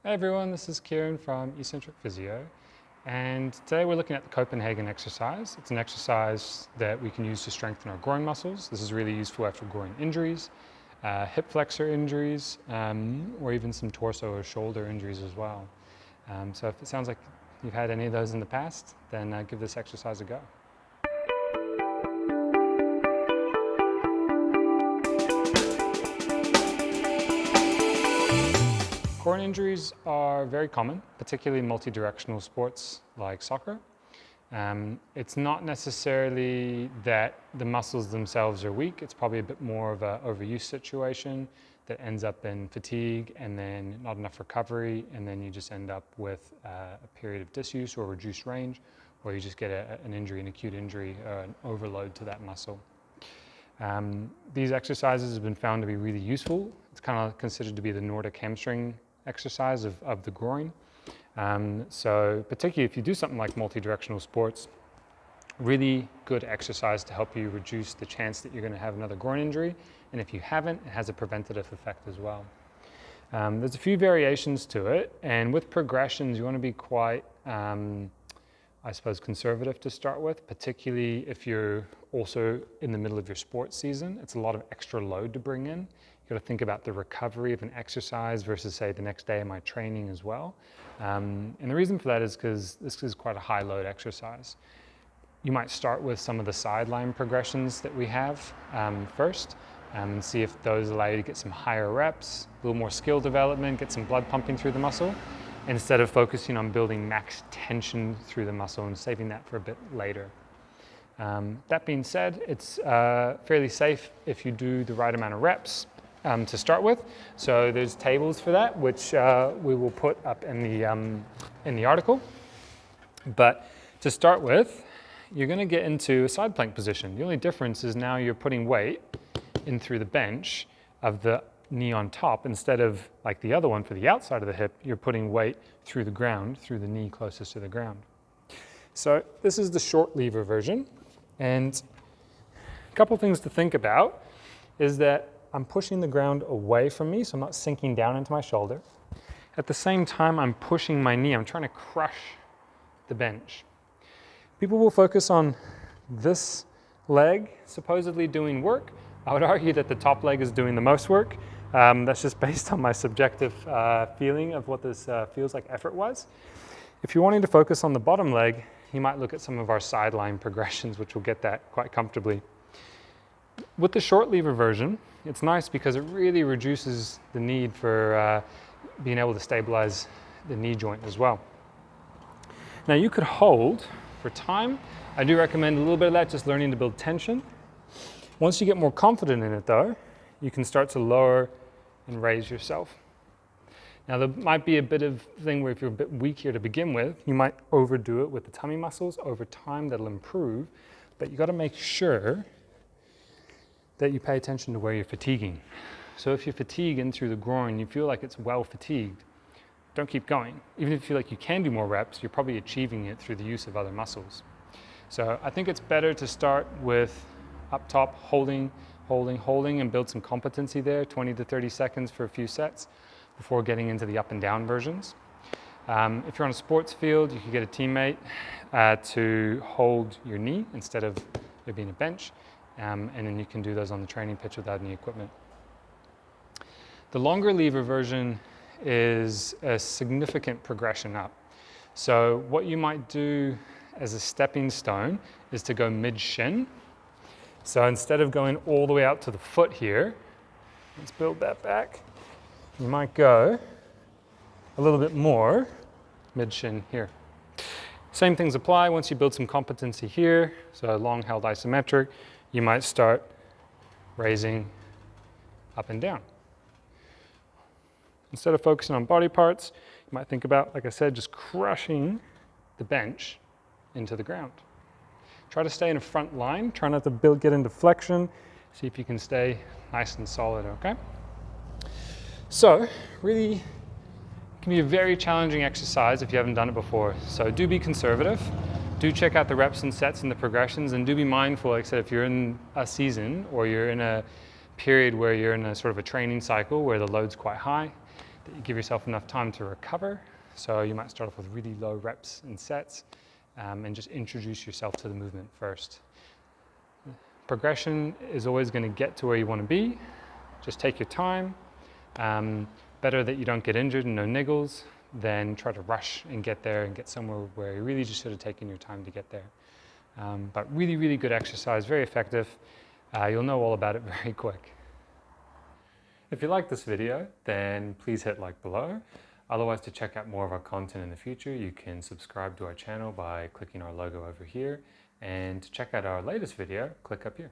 Hey everyone, this is Kieran from MSK Physio, and today we're looking at the Copenhagen exercise. It's an exercise that we can use to strengthen our groin muscles. This is really useful after groin injuries, hip flexor injuries, or even some torso or shoulder injuries as well. So if it sounds like you've had any of those in the past, then give this exercise a go. Groin injuries are very common, particularly in multi-directional sports like soccer. It's not necessarily that the muscles themselves are weak. It's probably a bit more of an overuse situation that ends up in fatigue and then not enough recovery, and then you just end up with a period of disuse or reduced range, or you just get an injury, an acute injury, or an overload to that muscle. These exercises have been found to be really useful. It's kind of considered to be the Nordic hamstring exercise of the groin. So particularly if you do something like multi-directional sports, really good exercise to help you reduce the chance that you're going to have another groin injury. And if you haven't, it has a preventative effect as well. There's a few variations to it, and with progressions, you want to be quite, I suppose, conservative to start with, particularly if you're also in the middle of your sports season. It's a lot of extra load to bring in. You've got to think about the recovery of an exercise versus, say, the next day of my training as well. And the reason for that is because this is quite a high load exercise. You might start with some of the sideline progressions that we have first, and see if those allow you to get some higher reps, a little more skill development, get some blood pumping through the muscle, instead of focusing on building max tension through the muscle and saving that for a bit later. That being said, it's fairly safe if you do the right amount of reps to start with. So there's tables for that, which we will put up in the article. But to start with, you're going to get into a side plank position. The only difference is now you're putting weight in through the bench of the knee on top, instead of like the other one for the outside of the hip, you're putting weight through the ground, through the knee closest to the ground. So this is the short lever version. And a couple things to think about is that I'm pushing the ground away from me, so I'm not sinking down into my shoulder. At the same time, I'm pushing my knee. I'm trying to crush the bench. People will focus on this leg supposedly doing work. I would argue that the top leg is doing the most work. That's just based on my subjective feeling of what this feels like effort-wise. If you're wanting to focus on the bottom leg, you might look at some of our sideline progressions, which will get that quite comfortably. With the short lever version, it's nice because it really reduces the need for being able to stabilize the knee joint as well. Now you could hold for time. I do recommend a little bit of that, just learning to build tension. Once you get more confident in it though, you can start to lower and raise yourself. Now there might be a bit of thing where if you're a bit weak here to begin with, you might overdo it with the tummy muscles. Over time that'll improve, but you got to make sure that you pay attention to where you're fatiguing. So if you're fatiguing through the groin, you feel like it's well fatigued, don't keep going. Even if you feel like you can do more reps, you're probably achieving it through the use of other muscles. So I think it's better to start with up top, holding, and build some competency there, 20 to 30 seconds for a few sets before getting into the up and down versions. If you're on a sports field, you could get a teammate to hold your knee instead of there being a bench, and then you can do those on the training pitch without any equipment. The longer lever version is a significant progression up. So what you might do as a stepping stone is to go mid-shin. So instead of going all the way out to the foot here, let's build that back. You might go a little bit more mid-shin here. Same things apply once you build some competency here. So long held isometric, you might start raising up and down. Instead of focusing on body parts, you might think about, like I said, just crushing the bench into the ground. Try to stay in a front line. Try not to get into flexion. See if you can stay nice and solid, okay? So, really, it can be a very challenging exercise if you haven't done it before. So do be conservative. Do check out the reps and sets and the progressions, and do be mindful, like I said, if you're in a season or you're in a period where you're in a sort of a training cycle where the load's quite high, that you give yourself enough time to recover. So you might start off with really low reps and sets, and just introduce yourself to the movement first. Progression is always going to get to where you want to be. Just take your time. Better that you don't get injured and no niggles than try to rush and get there and get somewhere where you really just should have taken your time to get there. But really, really good exercise, very effective. You'll know all about it very quick. If you like this video, then please hit like below. Otherwise, to check out more of our content in the future, you can subscribe to our channel by clicking our logo over here. And to check out our latest video, click up here.